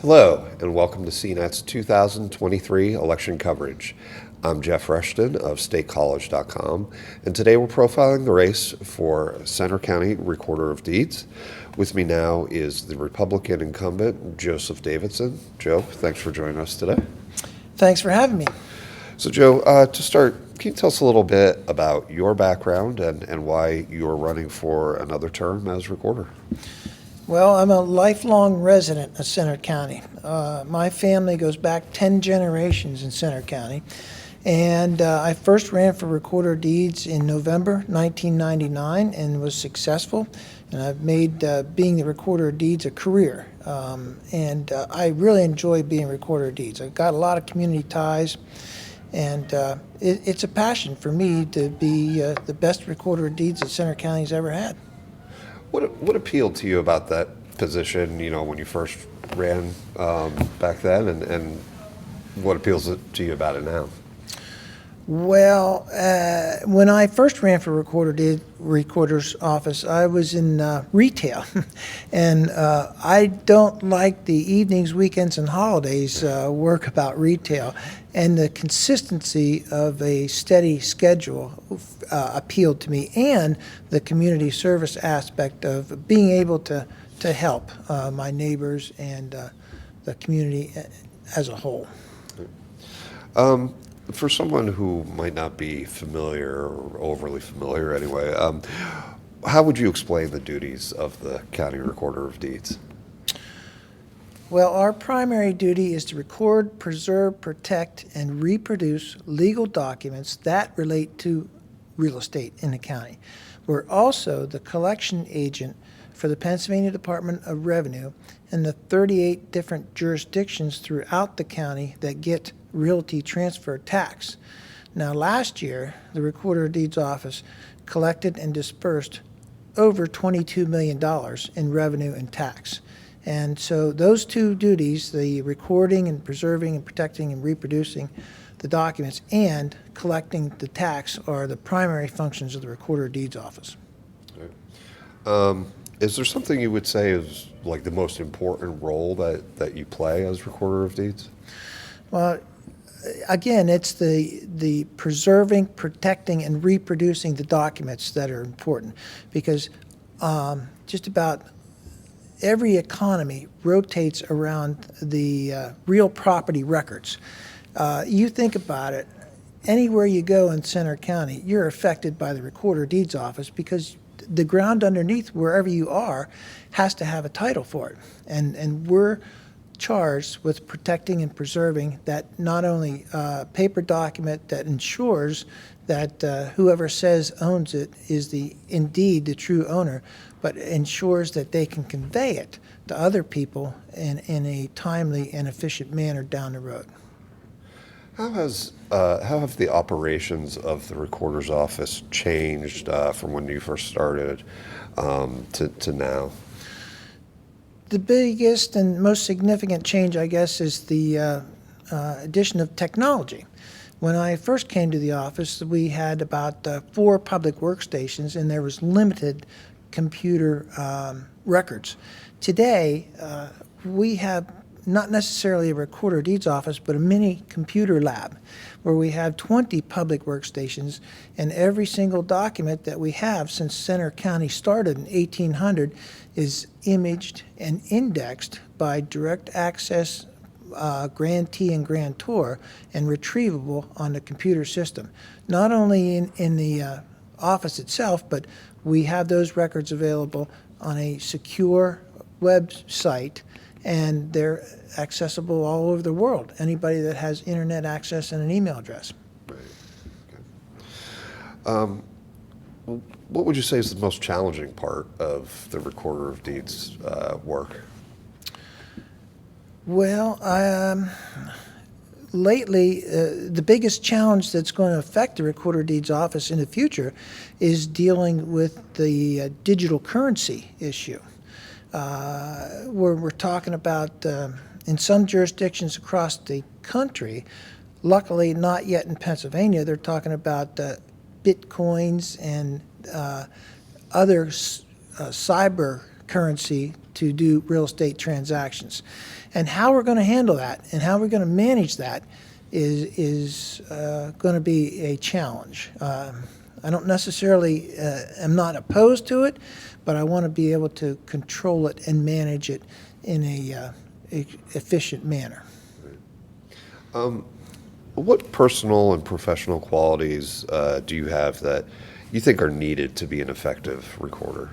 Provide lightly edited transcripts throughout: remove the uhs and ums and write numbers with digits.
Hello, and welcome to CNET's 2023 election coverage. I'm Jeff Rushton of StateCollege.com, and today we're profiling the race for Center County Recorder of Deeds. With me now is the Republican incumbent, Joseph Davidson. Joe, thanks for joining us today. Thanks for having me. So, Joe, to start, can you tell us a little bit about your background and why you're running for another term as recorder? Well, I'm a lifelong resident of Center County. My family goes back 10 generations in Center County. And I first ran for Recorder of Deeds in November 1999 and was successful. And I've made being the Recorder of Deeds a career. I really enjoy being Recorder of Deeds. I've got a lot of community ties. And it's a passion for me to be the best Recorder of Deeds that Center County's ever had. What appealed to you about that position, when you first ran back then, and what appeals to you about it now? Well, when I first ran for recorder's office, I was in retail, and I don't like the evenings, weekends, and holidays work about retail, and the consistency of a steady schedule appealed to me, and the community service aspect of being able to help my neighbors and the community as a whole. For someone who might not be familiar or overly familiar anyway, how would you explain the duties of the County Recorder of Deeds? Well, our primary duty is to record, preserve, protect, and reproduce legal documents that relate to real estate in the county. We're also the collection agent for the Pennsylvania Department of Revenue and the 38 different jurisdictions throughout the county that get realty transfer tax. Now, last year, the Recorder of Deeds office collected and dispersed over $22 million in revenue and tax. And so those two duties, the recording and preserving and protecting and reproducing the documents and collecting the tax, are the primary functions of the Recorder of Deeds office. Is there something you would say is like the most important role that you play as Recorder of Deeds? Well, again, it's the preserving, protecting, and reproducing the documents that are important, because just about every economy rotates around the real property records. You think about it, anywhere you go in Center County, you're affected by the Recorder of Deeds office, because the ground underneath wherever you are has to have a title for it. And we're charged with protecting and preserving that, not only paper document that ensures that whoever says owns it is indeed the true owner, but ensures that they can convey it to other people in a timely and efficient manner down the road. How have the operations of the Recorder's office changed from when you first started to now? The biggest and most significant change, I guess, is the addition of technology. When I first came to the office, we had about 4 public workstations, and there was limited computer records. Today, we have not necessarily a Recorder of Deeds office, but a mini computer lab where we have 20 public workstations, and every single document that we have since Center County started in 1800 is imaged and indexed by direct access grantee and grantor and retrievable on the computer system. Not only in the office itself, but we have those records available on a secure website, and they're accessible all over the world. Anybody that has internet access and an email address. Right. Okay. What would you say is the most challenging part of the Recorder of Deeds work? Well, lately, the biggest challenge that's going to affect the Recorder of Deeds office in the future is dealing with the digital currency issue. We're talking about, in some jurisdictions across the country, luckily not yet in Pennsylvania, they're talking about bitcoins and other cyber currency to do real estate transactions. And how we're going to handle that and how we're going to manage that is going to be a challenge. I don't necessarily am not opposed to it, but I want to be able to control it and manage it in a efficient manner. What personal and professional qualities do you have that you think are needed to be an effective recorder?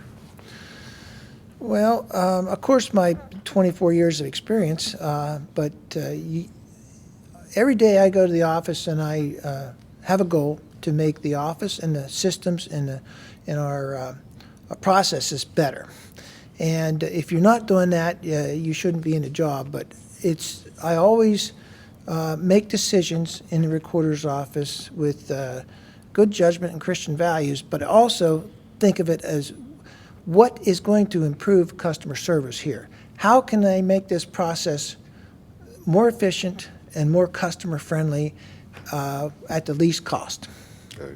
Well, of course, my 24 years of experience, but every day I go to the office and I have a goal to make the office and the systems and our processes better. And if you're not doing that, you shouldn't be in the job. But I always make decisions in the recorder's office with good judgment and Christian values, but also think of it as what is going to improve customer service here? How can I make this process more efficient and more customer friendly at the least cost? Okay.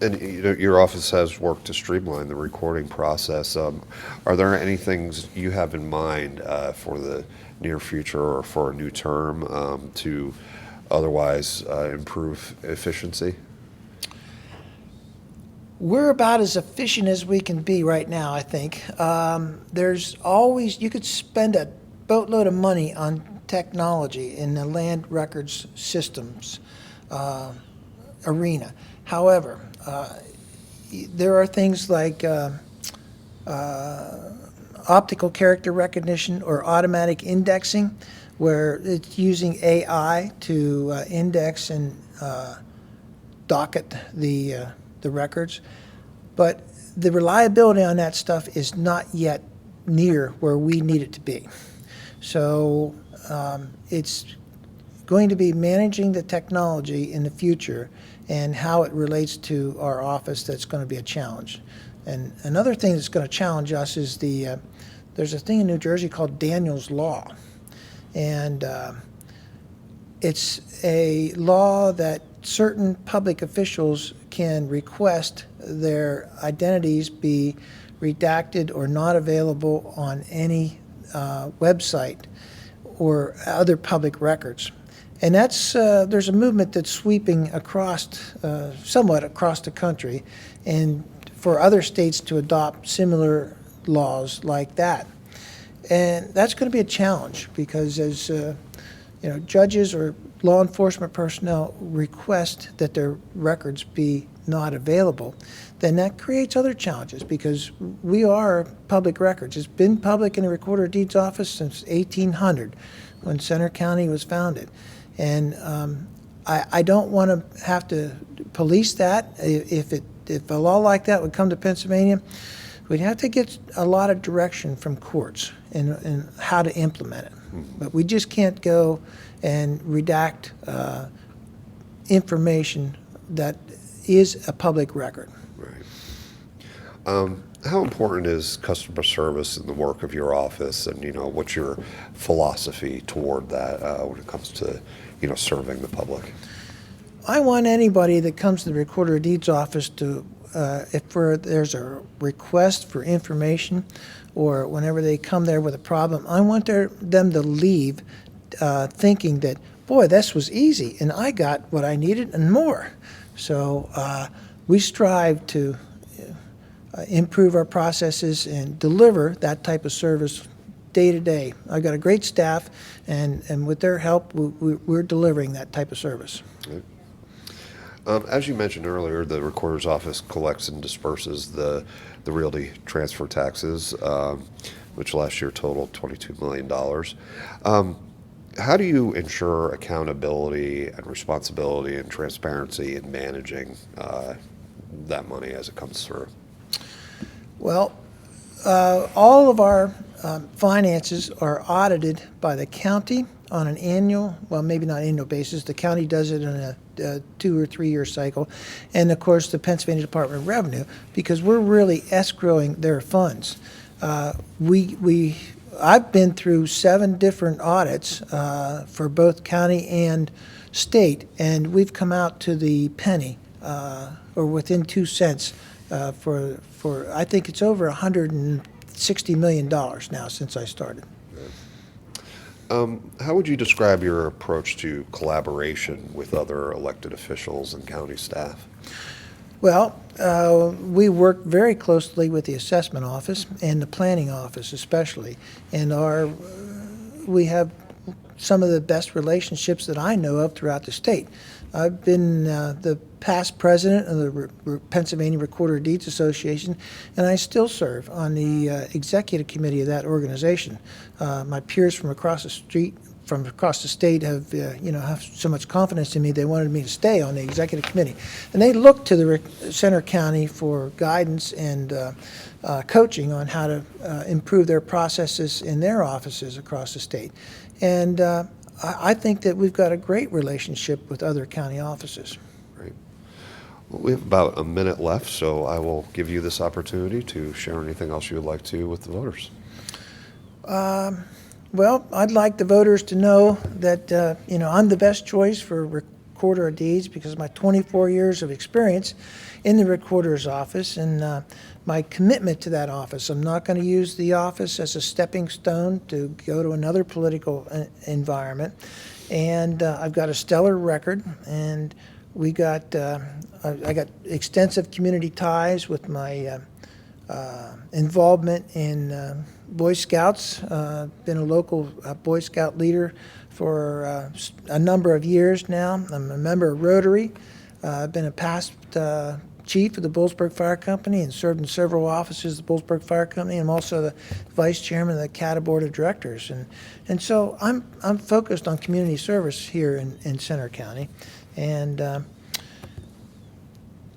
And your office has worked to streamline the recording process. Are there any things you have in mind for the near future or for a new term to otherwise improve efficiency? We're about as efficient as we can be right now, I think. There's always, you could spend a boatload of money on technology in the land records systems arena. However, there are things like optical character recognition or automatic indexing, where it's using AI to index and docket the records. But the reliability on that stuff is not yet near where we need it to be. So it's going to be managing the technology in the future and how it relates to our office that's going to be a challenge. And another thing that's going to challenge us is there's a thing in New Jersey called Daniel's Law. And it's a law that certain public officials can request their identities be redacted or not available on any website or other public records. And that's there's a movement that's sweeping across, somewhat across the country, and for other states to adopt similar laws like that. And that's going to be a challenge because as judges or law enforcement personnel request that their records be not available, then that creates other challenges because we are public records. It's been public in the Recorder of Deeds office since 1800 when Center County was founded. And I don't want to have to police that. If a law like that would come to Pennsylvania, we'd have to get a lot of direction from courts in how to implement it. But we just can't go and redact information that is a public record. Right. How important is customer service in the work of your office, and what's your philosophy toward that when it comes to serving the public? I want anybody that comes to the Recorder of Deeds office to, if there's a request for information, or whenever they come there with a problem, I want them to leave thinking that, boy, this was easy, and I got what I needed and more. So we strive to improve our processes and deliver that type of service day to day. I've got a great staff, and with their help, we're delivering that type of service. Okay. As you mentioned earlier, the Recorder's Office collects and disperses the realty transfer taxes, which last year totaled $22 million. How do you ensure accountability and responsibility and transparency in managing that money as it comes through? Well, all of our finances are audited by the county on an annual, well, maybe not annual basis. The county does it in a 2 or 3 year cycle. And of course, the Pennsylvania Department of Revenue, because we're really escrowing their funds. I've been through 7 different audits for both county and state, and we've come out to the penny or within 2 cents for I think it's over 160 $60 million now since I started. How would you describe your approach to collaboration with other elected officials and county staff? Well, we work very closely with the assessment office and the planning office especially, and we have some of the best relationships that I know of throughout the state. I've been the past president of the Pennsylvania Recorder of Deeds Association, and I still serve on the executive committee of that organization. My peers from across the state have have so much confidence in me, they wanted me to stay on the executive committee. And they look to the Center County for guidance and coaching on how to improve their processes in their offices across the state. And I think that we've got a great relationship with other county offices. Great. Well, we have about a minute left, so I will give you this opportunity to share anything else you would like to with the voters. Well, I'd like the voters to know that I'm the best choice for Recorder of Deeds because of my 24 years of experience in the Recorder's office and my commitment to that office. I'm not going to use the office as a stepping stone to go to another political environment. And I've got a stellar record, and I got extensive community ties with my involvement in Boy Scouts. Been a local Boy Scout leader for a number of years now. I'm a member of Rotary. I've been a past chief of the Boalsburg Fire Company and served in several offices of the Boalsburg Fire Company. I'm also the vice chairman of the CATA Board of Directors. And so I'm focused on community service here in Center County. And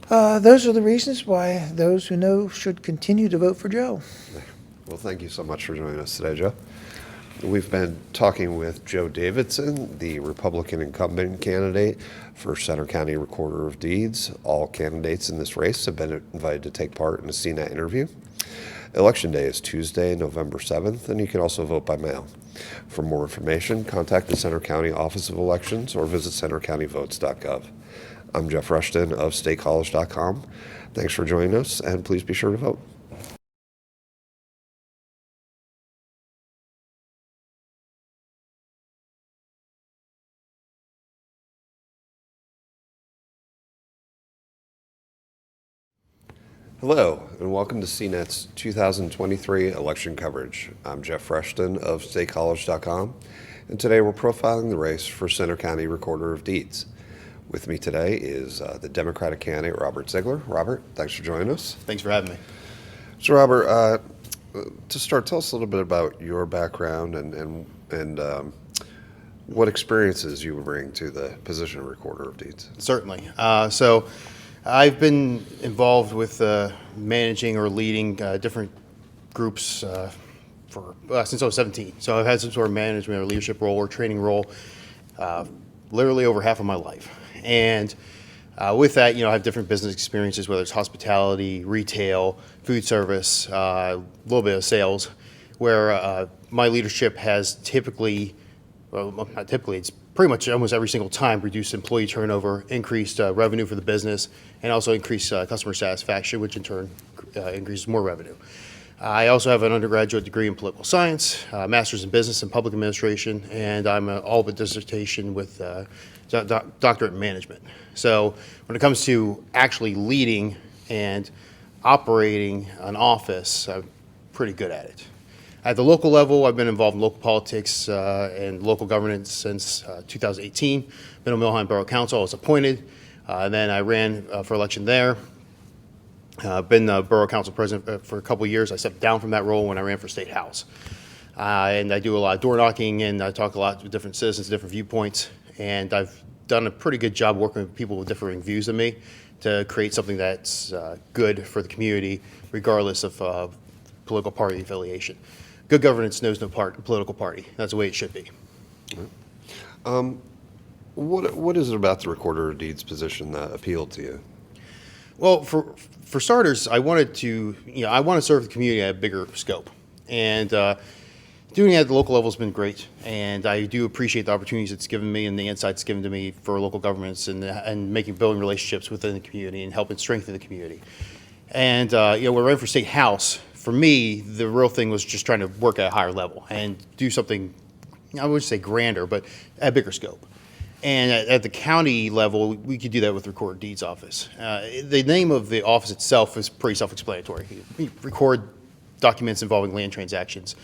those are the reasons why those who know should continue to vote for Joe. Well, thank you so much for joining us today, Joe. We've been talking with Joe Davidson, the Republican incumbent candidate for Center County Recorder of Deeds. All candidates in this race have been invited to take part in a CNET interview. Election day is Tuesday, November 7th, and you can also vote by mail. For more information, contact the Center County Office of Elections or visit centercountyvotes.gov. I'm Jeff Rushton of statecollege.com. Thanks for joining us, and please be sure to vote. Hello, and welcome to CNET's 2023 election coverage. I'm Jeff Rushton of statecollege.com, and today we're profiling the race for Center County Recorder of Deeds. With me today is the Democratic candidate, Robert Zeigler. Robert, thanks for joining us. Thanks for having me. So, Robert, to start, tell us a little bit about your background and what experiences you would bring to the position of Recorder of Deeds. Certainly. So I've been involved with managing or leading different groups since I was 17. So I've had some sort of management or leadership role or training role literally over half of my life. And with that, I have different business experiences, whether it's hospitality, retail, food service, a little bit of sales, where my leadership has typically, well, not typically, it's pretty much almost every single time reduced employee turnover, increased revenue for the business, and also increased customer satisfaction, which in turn increases more revenue. I also have an undergraduate degree in political science, master's in business and public administration, and I'm an all but dissertation with doctorate in management. So when it comes to actually leading and operating an office, I'm pretty good at it. At the local level, I've been involved in local politics and local governance since 2018. Been on Millheim Borough Council, I was appointed. Then I ran for election there. Been the Borough Council president for a couple of years. I stepped down from that role when I ran for State House. And I do a lot of door knocking, and I talk a lot with different citizens, different viewpoints. And I've done a pretty good job working with people with differing views than me to create something that's good for the community, regardless of political party affiliation. Good governance knows no political party. That's the way it should be. What is it about the Recorder of Deeds position that appealed to you? Well, for starters, I wanted to serve the community at a bigger scope, and doing it at the local level has been great. And I do appreciate the opportunities it's given me and the insights given to me for local governments and building relationships within the community and helping strengthen the community. And we're running for State House for me, the real thing was just trying to work at a higher level and do something, I wouldn't say grander, but at a bigger scope. And at the county level, we could do that with the Recorder of Deeds office. The name of the office itself is pretty self-explanatory. You record documents involving land transactions,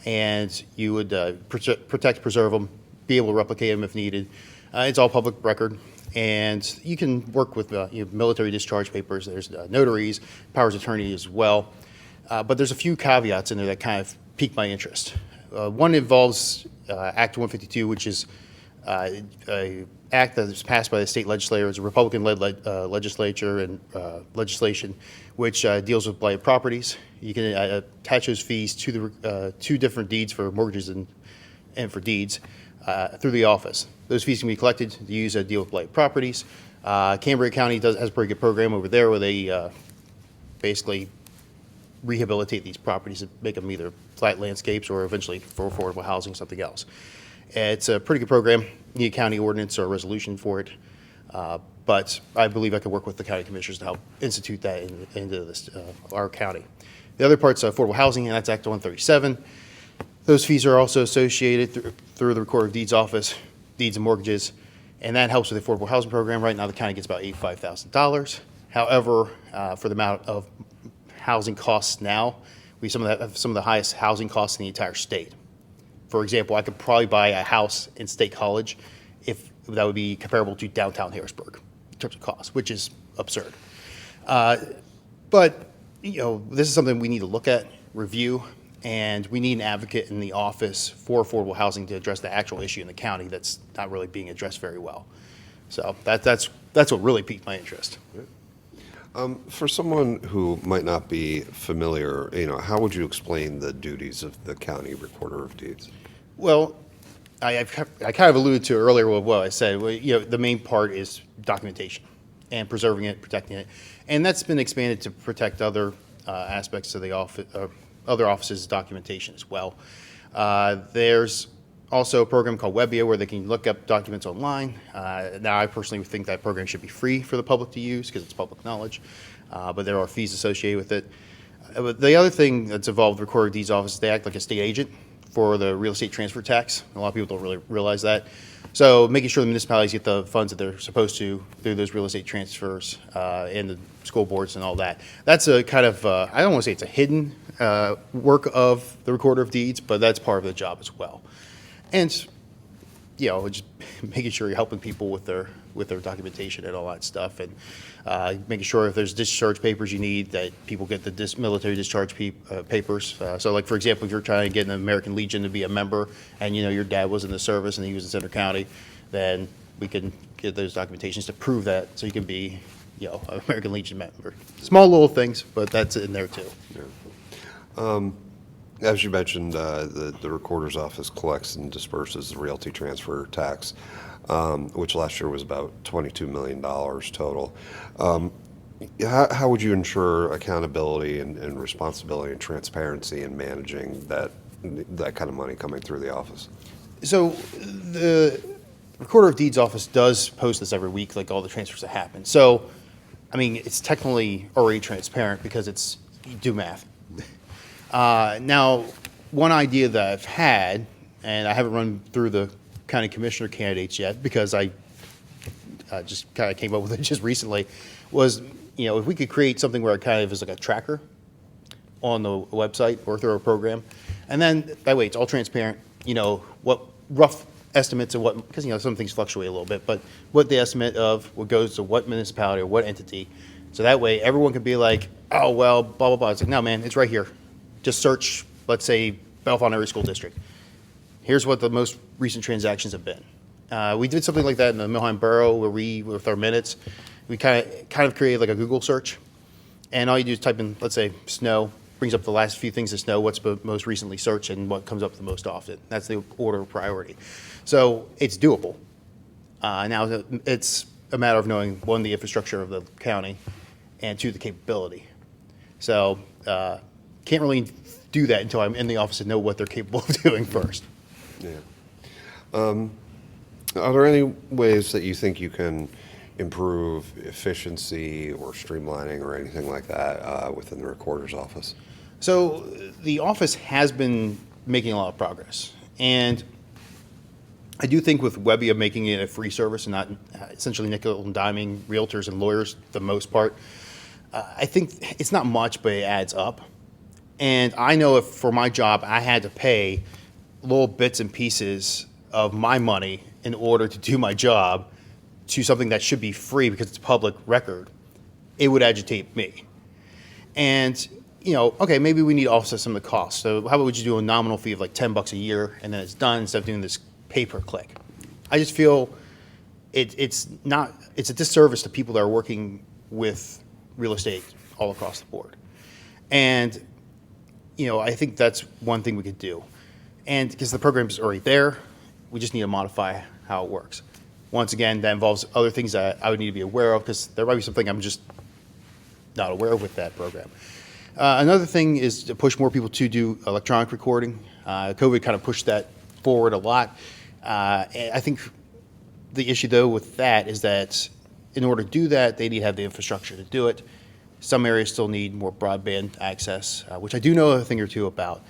and you would protect, preserve them, be able to replicate them if needed. It's all public record, and you can work with military discharge papers. There's notaries, powers of attorney as well. But there's a few caveats in there that kind of pique my interest. One involves Act 152, which is an act that was passed by the state legislature. It's a Republican-led legislature and legislation which deals with blighted properties. You can attach those fees to the two different deeds for mortgages and for deeds through the office. Those fees can be collected to use to deal with blighted properties. Cambria County has a pretty good program over there where they basically rehabilitate these properties and make them either flat landscapes or eventually for affordable housing, something else. It's a pretty good program. You need a county ordinance or a resolution for it. But I believe I could work with the county commissioners to help institute that into this, our county. The other part's affordable housing, and that's Act 137. Those fees are also associated through the Recorder of Deeds office, deeds and mortgages, and that helps with the affordable housing program. Right now, the county gets about $85,000. However, for the amount of housing costs now, we have some of the highest housing costs in the entire state. For example, I could probably buy a house in State College if that would be comparable to downtown Harrisburg in terms of cost, which is absurd. But this is something we need to look at, review, and we need an advocate in the office for affordable housing to address the actual issue in the county that's not really being addressed very well. So that's what really piqued my interest. For someone who might not be familiar, how would you explain the duties of the county recorder of deeds? Well, I kind of alluded to earlier with what I said. The main part is documentation and preserving it, protecting it, and that's been expanded to protect other aspects of the office, other offices' documentation as well. There's also a program called Webbia where they can look up documents online. Now, I personally think that program should be free for the public to use because it's public knowledge, but there are fees associated with it. But the other thing that's involved with the Recorder of Deeds office is they act like a state agent for the real estate transfer tax. A lot of people don't really realize that. So making sure the municipalities get the funds that they're supposed to through those real estate transfers and the school boards and all that. That's a kind of, I don't want to say it's a hidden work of the Recorder of Deeds, but that's part of the job as well. And, just making sure you're helping people with their documentation and all that stuff, and making sure if there's discharge papers you need that people get the military discharge papers. So, like for example, if you're trying to get an American Legion to be a member, and your dad was in the service and he was in Center County, then we can get those documentations to prove that, so you can be, an American Legion member. Small little things, but that's in there too. Yeah. As you mentioned, the recorder's office collects and disperses the realty transfer tax, which last year was about $22 million total. How would you ensure accountability and responsibility and transparency in managing that kind of money coming through the office? So the Recorder of Deeds office does post this every week, like all the transfers that happen. So, it's technically already transparent because you do math. Now, one idea that I've had, and I haven't run through the county commissioner candidates yet because I just kind of came up with it just recently, was, if we could create something where it kind of is like a tracker on the website or through a program, and then that way it's all transparent, what rough estimates of what, because, some things fluctuate a little bit, but what the estimate of what goes to what municipality or what entity, so that way everyone can be like, oh, well, blah, blah, blah. It's like, no, man, it's right here. Just search, let's say, Bellefonte Area School District. Here's what the most recent transactions have been. We did something like that in the Milheim Borough where with our minutes, we kind of created like a Google search. And all you do is type in, let's say, snow, brings up the last few things of snow, what's most recently searched, and what comes up the most often. That's the order of priority. So it's doable. Now, it's a matter of knowing, one, the infrastructure of the county, and two, the capability. So, can't really do that until I'm in the office and know what they're capable of doing first. Yeah. Are there any ways that you think you can improve efficiency or streamlining or anything like that within the recorder's office? So the office has been making a lot of progress. And I do think with Webbia making it a free service and not essentially nickel and diming realtors and lawyers the most part, I think it's not much, but it adds up. And I know if for my job I had to pay little bits and pieces of my money in order to do my job to something that should be free because it's public record, it would agitate me. And, okay, maybe we need to offset some of the costs. So how about we just do a nominal fee of like $10 a year and then it's done instead of doing this pay-per-click. I just feel it's a disservice to people that are working with real estate all across the board. And, I think that's one thing we could do. And because the program is already there, we just need to modify how it works. Once again, that involves other things that I would need to be aware of because there might be something I'm just not aware of with that program. Another thing is to push more people to do electronic recording. COVID kind of pushed that forward a lot. And I think the issue, though, with that is that in order to do that, they need to have the infrastructure to do it. Some areas still need more broadband access, which I do know a thing or two about.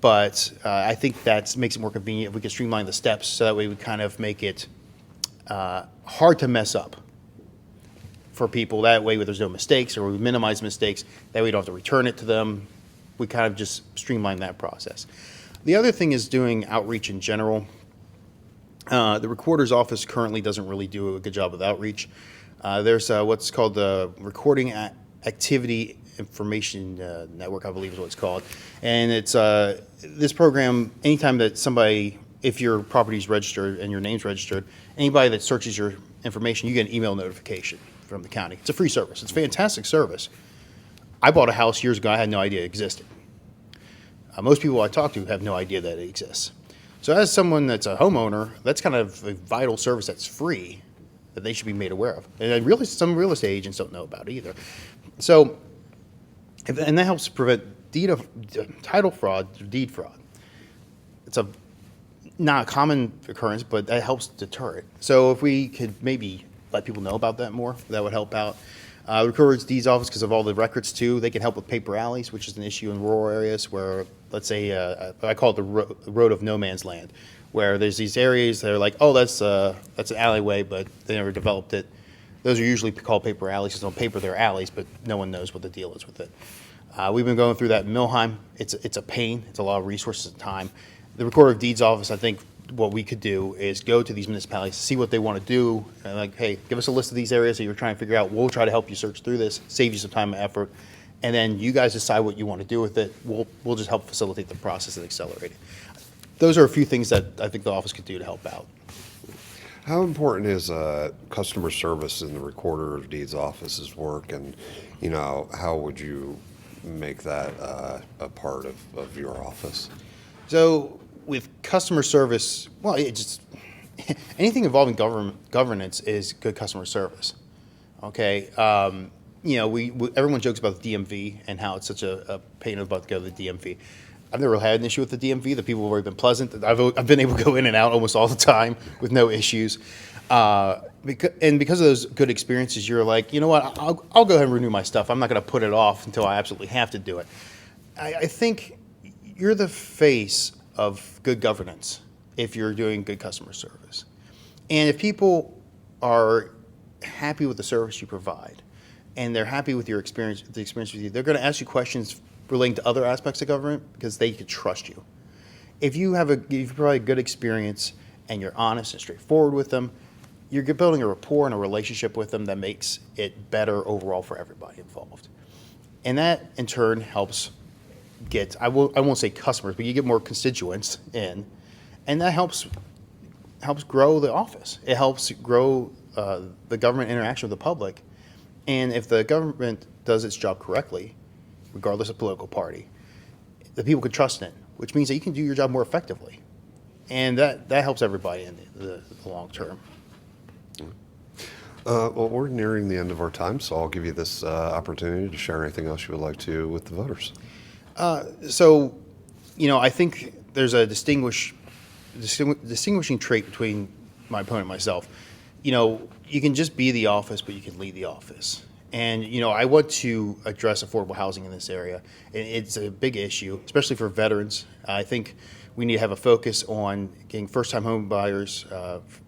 But I think that makes it more convenient if we can streamline the steps so that way we kind of make it hard to mess up for people. That way there's no mistakes or we minimize mistakes. That way we don't have to return it to them. We kind of just streamline that process. The other thing is doing outreach in general. The recorder's office currently doesn't really do a good job with outreach. There's what's called the Recording Activity Information Network, I believe is what it's called. And it's this program, anytime that somebody, if your property's registered and your name's registered, anybody that searches your information, you get an email notification from the county. It's a free service. It's a fantastic service. I bought a house years ago. I had no idea it existed. Most people I talk to have no idea that it exists. So as someone that's a homeowner, that's kind of a vital service that's free that they should be made aware of. And really, some real estate agents don't know about either. So, and that helps prevent title fraud, deed fraud. It's not a common occurrence, but that helps deter it. So if we could maybe let people know about that more, that would help out. The Recorder's Deeds Office, because of all the records too, they can help with paper alleys, which is an issue in rural areas where, let's say, I call it the road of no man's land, where there's these areas that are like, oh, that's an alleyway, but they never developed it. Those are usually called paper alleys because on paper they're alleys, but no one knows what the deal is with it. We've been going through that in Milheim. It's a pain. It's a lot of resources and time. The Recorder of Deeds Office, I think what we could do is go to these municipalities, see what they want to do, and like, hey, give us a list of these areas that you're trying to figure out. We'll try to help you search through this, save you some time and effort, and then you guys decide what you want to do with it. We'll just help facilitate the process and accelerate it. Those are a few things that I think the office could do to help out. How important is customer service in the Recorder of Deeds office's work, and how would you make that a part of your office? So with customer service, well, it just anything involving governance is good customer service. Okay, everyone jokes about the DMV and how it's such a pain in the butt to go to the DMV. I've never had an issue with the DMV. The people have already been pleasant. I've been able to go in and out almost all the time with no issues. Because of those good experiences, you're like, you know what, I'll go ahead and renew my stuff. I'm not going to put it off until I absolutely have to do it. I think you're the face of good governance if you're doing good customer service. And if people are happy with the service you provide and they're happy with your experience, the experience with you, they're going to ask you questions relating to other aspects of government because they can trust you. If you provide a good experience and you're honest and straightforward with them, you're building a rapport and a relationship with them that makes it better overall for everybody involved. And that in turn helps get, I won't say customers, but you get more constituents in, and that helps grow the office. It helps grow the government interaction with the public. And if the government does its job correctly, regardless of political party, the people can trust in it, which means that you can do your job more effectively. And that helps everybody in the long term. Well, we're nearing the end of our time, so I'll give you this opportunity to share anything else you would like to with the voters. I think there's a distinguishing trait between my opponent and myself. You can just be the office, but you can lead the office. And, I want to address affordable housing in this area. And it's a big issue, especially for veterans. I think we need to have a focus on getting first-time home buyers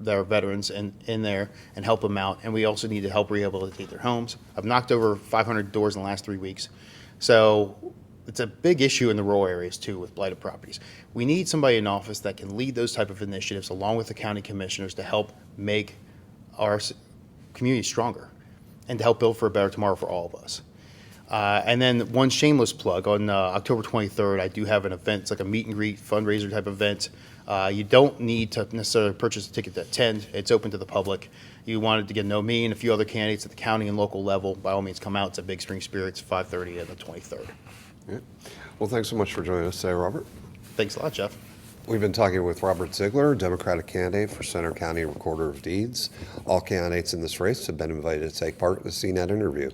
that are veterans in there and help them out. And we also need to help rehabilitate their homes. I've knocked over 500 doors in the last 3 weeks. So it's a big issue in the rural areas, too, with blighted properties. We need somebody in office that can lead those type of initiatives along with the county commissioners to help make our community stronger and to help build for a better tomorrow for all of us. And then one shameless plug, on October 23rd, I do have an event. It's like a meet and greet fundraiser type event. You don't need to necessarily purchase a ticket to attend. It's open to the public. You wanted to get to know me and a few other candidates at the county and local level, by all means come out. It's at Big Spring Spirits, 5:30 on the 23rd. Yeah. Well, thanks so much for joining us today, Robert. Thanks a lot, Jeff. We've been talking with Robert Zeigler, Democratic candidate for Center County Recorder of Deeds. All candidates in this race have been invited to take part in the CNET interview.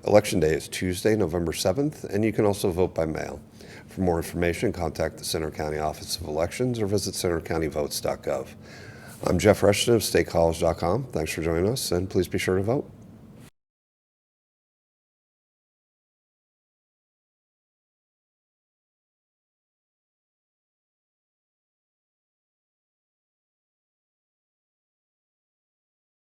Election day is Tuesday, November 7th, and you can also vote by mail. For more information, contact the Center County Office of Elections or visit centercountyvotes.gov. I'm Jeff Rushton of statecollege.com. Thanks for joining us, and please be sure to vote.